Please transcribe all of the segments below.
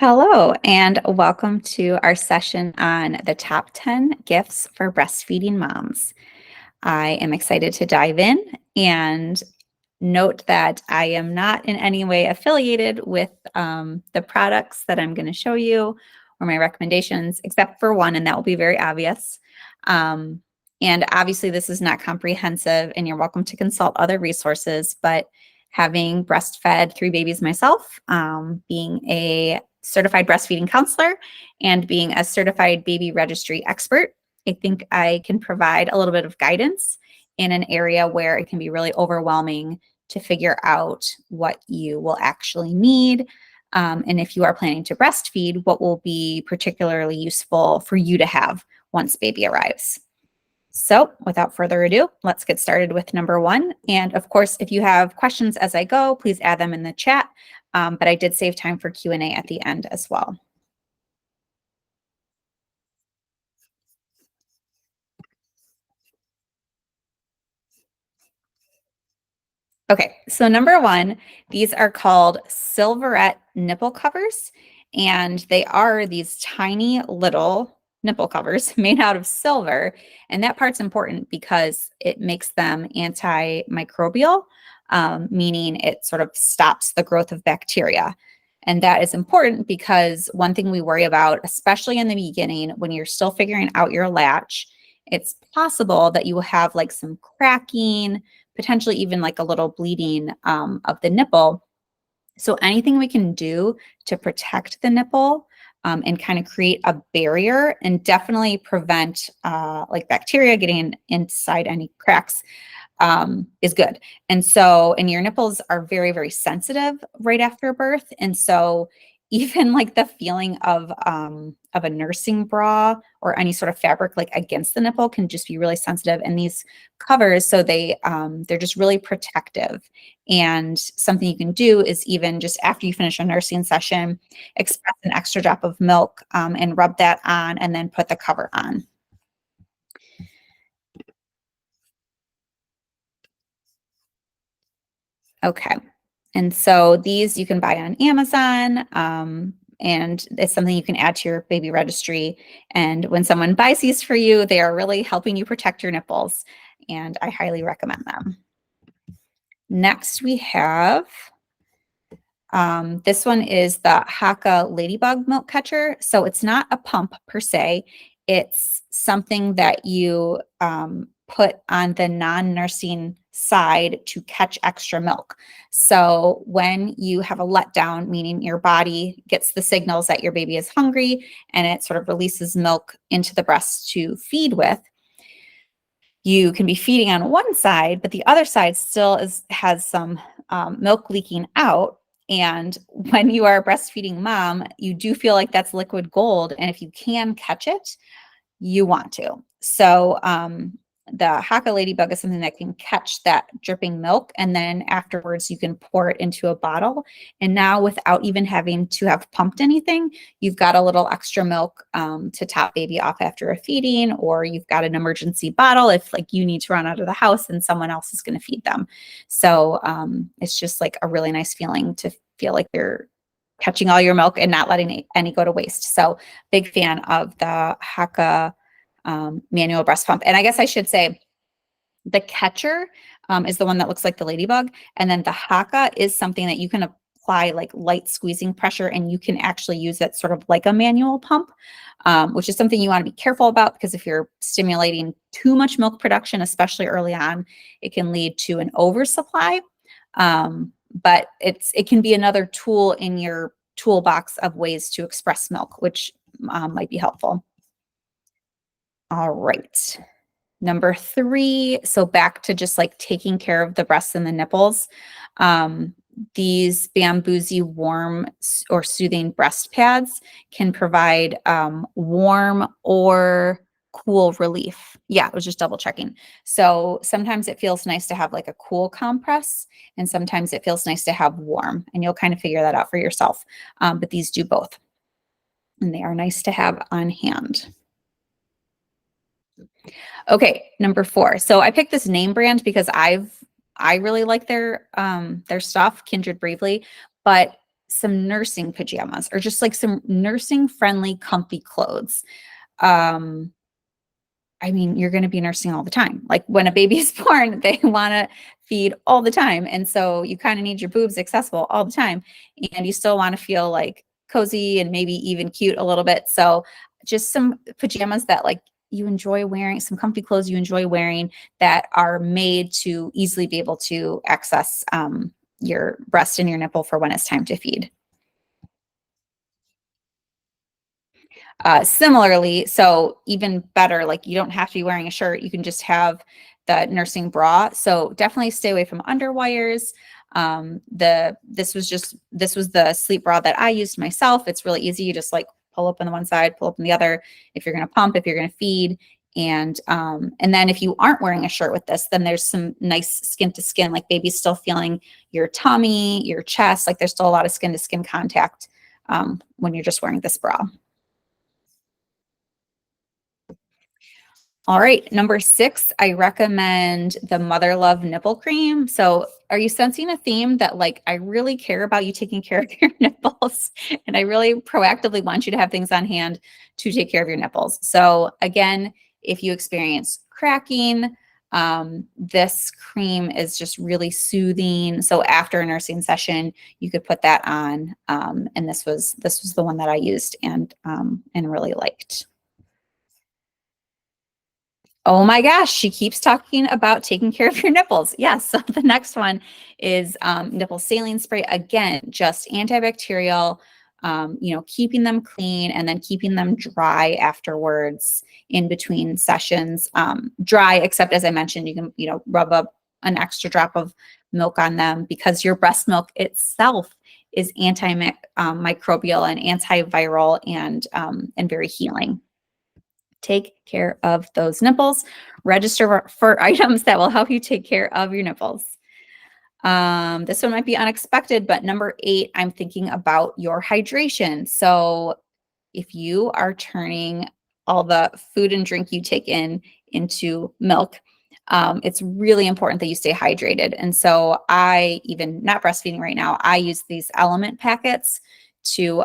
Hello, and welcome to our session on the top 10 gifts for breastfeeding moms. I am excited to dive in and note that I am not in any way affiliated with the products that I'm going to show you or my recommendations, except for one, and that will be very obvious. And obviously, this is not comprehensive, and you're welcome to consult other resources, but having breastfed 3 babies myself, being a certified breastfeeding counselor and being a certified baby registry expert, I think I can provide a little bit of guidance in an area where it can be really overwhelming to figure out what you will actually need. And if you are planning to breastfeed, what will be particularly useful for you to have once baby arrives. So without further ado, let's get started with number 1. And of course, if you have questions as I go, please add them in the chat. But I did save time for Q&A at the end as well. Okay, so number 1, these are called Silverette nipple covers, and they are these tiny little nipple covers made out of silver, and that part's important because it makes them antimicrobial, meaning it sort of stops the growth of bacteria. And that is important because one thing we worry about, especially in the beginning when you're still figuring out your latch, it's possible that you will have like some cracking, potentially even like a little bleeding of the nipple. So anything we can do to protect the nipple and kind of create a barrier and definitely prevent like bacteria getting inside any cracks is good. And your nipples are very, very sensitive right after birth. And so even like the feeling of a nursing bra or any sort of fabric like against the nipple can just be really sensitive. And these covers, so they're just really protective. And something you can do is even just after you finish a nursing session, express an extra drop of milk and rub that on and then put the cover on. Okay. And so these you can buy on Amazon, and it's something you can add to your baby registry. And when someone buys these for you, they are really helping you protect your nipples, and I highly recommend them. Next, we have this one is the Haka Ladybug Milk Catcher. So it's not a pump per se. It's something that you put on the non-nursing side to catch extra milk. So when you have a letdown, meaning your body gets the signals that your baby is hungry and it sort of releases milk into the breast to feed with, you can be feeding on one side, but the other side still has some milk leaking out. And when you are a breastfeeding mom, you do feel like that's liquid gold. And if you can catch it, you want to. So the Haka Ladybug is something that can catch that dripping milk. And then afterwards, you can pour it into a bottle. And now without even having to have pumped anything, you've got a little extra milk to top baby off after a feeding, or you've got an emergency bottle if like you need to run out of the house and someone else is going to feed them. So it's just like a really nice feeling to feel like you're catching all your milk and not letting any go to waste. So big fan of the Haka manual breast pump. And I guess I should say the catcher is the one that looks like the ladybug. And then the Haka is something that you can apply like light squeezing pressure, and you can actually use it sort of like a manual pump, which is something you want to be careful about, because if you're stimulating too much milk production, especially early on, it can lead to an oversupply. But it can be another tool in your toolbox of ways to express milk, which might be helpful. All right. Number 3, so back to just like taking care of the breasts and the nipples. These Bamboozie warm or soothing breast pads can provide warm or cool relief. Yeah, I was just double checking. So sometimes it feels nice to have like a cool compress, and sometimes it feels nice to have warm, and you'll kind of figure that out for yourself. But these do both, and they are nice to have on hand. Okay, number 4. So I picked this name brand because I really like their stuff, Kindred Bravely, but some nursing pajamas or just like some nursing friendly, comfy clothes. I mean, you're going to be nursing all the time. Like when a baby is born, they want to feed all the time. And so you kind of need your boobs accessible all the time. And you still want to feel like cozy and maybe even cute a little bit. So just some pajamas that like you enjoy wearing, some comfy clothes you enjoy wearing that are made to easily be able to access your breast and your nipple for when it's time to feed. Similarly, so even better, like you don't have to be wearing a shirt. You can just have the nursing bra. So definitely stay away from underwires. This was the sleep bra that I used myself. It's really easy. You just like pull up on the one side, pull up on the other. If you're going to pump, if you're going to feed, and then if you aren't wearing a shirt with this, then there's some nice skin to skin, like baby's still feeling your tummy, your chest. Like there's still a lot of skin to skin contact when you're just wearing this bra. All right, number 6, I recommend the Mother Love Nipple Cream. So are you sensing a theme that like, I really care about you taking care of your nipples and I really proactively want you to have things on hand to take care of your nipples. So again, if you experience cracking, this cream is just really soothing. So after a nursing session, you could put that on. And this was the one that I used and really liked. Oh my gosh, she keeps talking about taking care of your nipples. Yes, so the next one is nipple saline spray. Again, just antibacterial, keeping them clean and then keeping them dry afterwards in between sessions. Dry, except as I mentioned, you can, rub up an extra drop of milk on them because your breast milk itself is antimicrobial and antiviral and very healing. Take care of those nipples. Register for items that will help you take care of your nipples. This one might be unexpected, but number 8, I'm thinking about your hydration. So if you are turning all the food and drink you take in into milk, it's really important that you stay hydrated. And so I, even not breastfeeding right now, I use these element packets to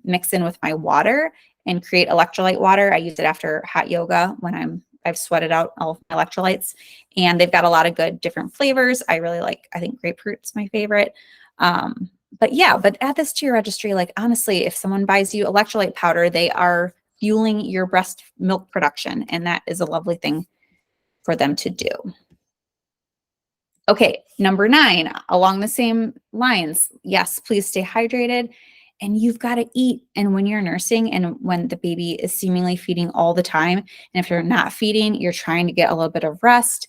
mix in with my water and create electrolyte water. I use it after hot yoga when I've sweated out all of my electrolytes, and they've got a lot of good different flavors. I really like, I think grapefruit's my favorite. But add this to your registry. Like, honestly, if someone buys you electrolyte powder, they are fueling your breast milk production, and that is a lovely thing for them to do. Okay, number 9, along the same lines. Yes, please stay hydrated. And you've got to eat. And when you're nursing and when the baby is seemingly feeding all the time, and if you're not feeding, you're trying to get a little bit of rest,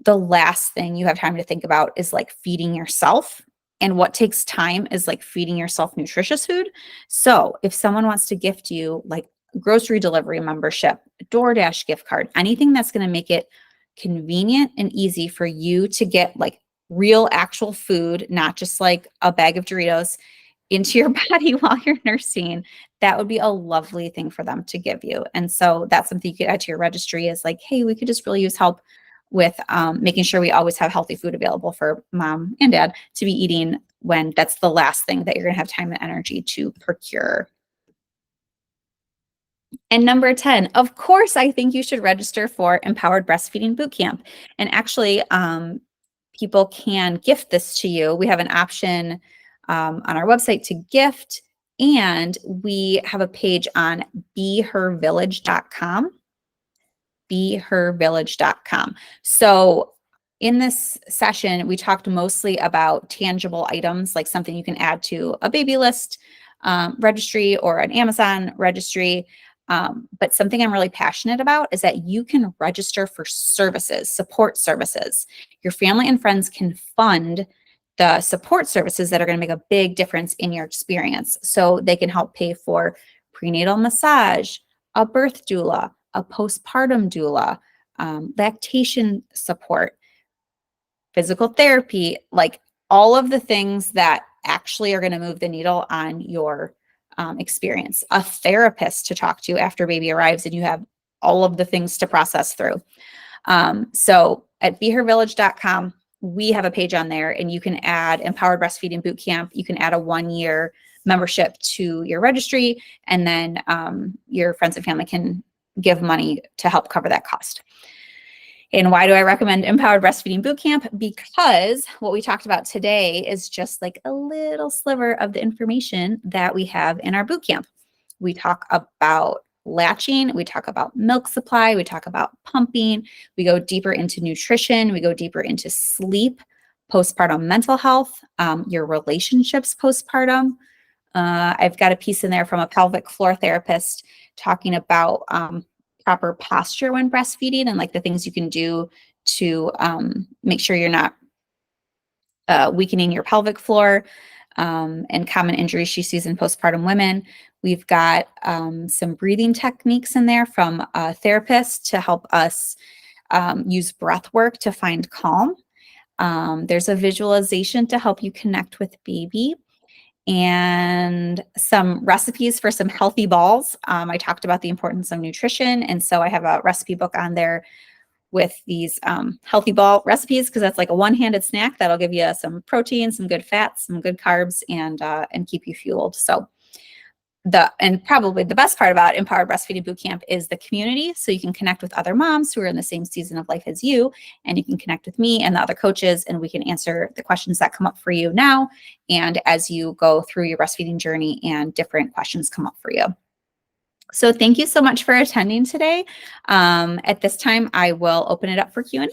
the last thing you have time to think about is like feeding yourself. And what takes time is like feeding yourself nutritious food. So if someone wants to gift you like grocery delivery membership, DoorDash gift card, anything that's going to make it convenient and easy for you to get like real actual food, not just like a bag of Doritos, into your body while you're nursing, that would be a lovely thing for them to give you. And so that's something you could add to your registry is like, hey, we could just really use help with making sure we always have healthy food available for mom and dad to be eating when that's the last thing that you're going to have time and energy to procure. And number 10, of course, I think you should register for Empowered Breastfeeding Bootcamp. And actually, people can gift this to you. We have an option on our website to gift, and we have a page on behervillage.com. behervillage.com. So in this session, we talked mostly about tangible items, like something you can add to a baby list registry or an Amazon registry. But something I'm really passionate about is that you can register for services, support services. Your family and friends can fund the support services that are going to make a big difference in your experience. So they can help pay for prenatal massage, a birth doula, a postpartum doula, lactation support, physical therapy, like all of the things that actually are going to move the needle on your experience. A therapist to talk to after baby arrives and you have all of the things to process through. So at behervillage.com, we have a page on there, and you can add Empowered Breastfeeding Bootcamp. You can add a 1-year membership to your registry, and then your friends and family can give money to help cover that cost. And why do I recommend Empowered Breastfeeding Bootcamp? Because what we talked about today is just like a little sliver of the information that we have in our bootcamp. We talk about latching, we talk about milk supply, we talk about pumping, we go deeper into nutrition, we go deeper into sleep, postpartum mental health, your relationships postpartum. I've got a piece in there from a pelvic floor therapist talking about proper posture when breastfeeding and like the things you can do to make sure you're not weakening your pelvic floor, and common injuries she sees in postpartum women. We've got some breathing techniques in there from a therapist to help us use breath work to find calm. There's a visualization to help you connect with baby, and some recipes for some healthy balls. I talked about the importance of nutrition, and so I have a recipe book on there with these healthy ball recipes, because that's like a one-handed snack that'll give you some protein, some good fats, some good carbs, and keep you fueled. So and probably the best part about Empowered Breastfeeding Bootcamp is the community. So you can connect with other moms who are in the same season of life as you, and you can connect with me and the other coaches, and we can answer the questions that come up for you now and as you go through your breastfeeding journey and different questions come up for you. So thank you so much for attending today. At this time, I will open it up for Q&A.